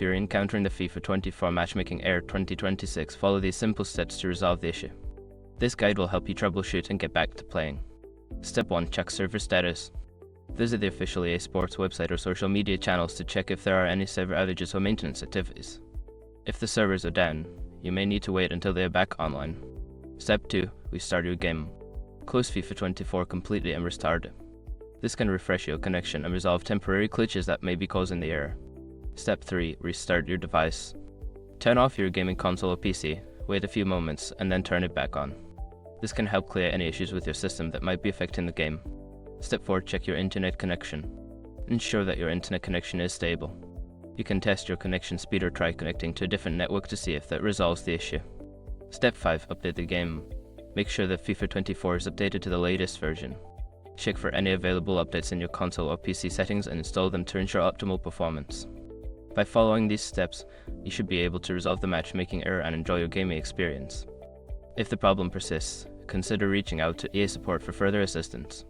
you're encountering the FIFA 24 Matchmaking Error 2026, follow these simple steps to resolve the issue. This guide will help you troubleshoot and get back to playing. Step 1. Check server status. Visit the official EA Sports website or social media channels to check if there are any server outages or maintenance activities. If the servers are down, you may need to wait until they are back online. Step 2. Restart your game. Close FIFA 24 completely and restart it. This can refresh your connection and resolve temporary glitches that may be causing the error. Step 3. Restart your device. Turn off your gaming console or PC, wait a few moments, and then turn it back on. This can help clear any issues with your system that might be affecting the game. Step 4. Check your internet connection. Ensure that your internet connection is stable. You can test your connection speed or try connecting to a different network to see if that resolves the issue. Step 5. Update the game. Make sure that FIFA 24 is updated to the latest version. Check for any available updates in your console or PC settings and install them to ensure optimal performance. By following these steps, you should be able to resolve the matchmaking error and enjoy your gaming experience. If the problem persists, consider reaching out to EA Support for further assistance.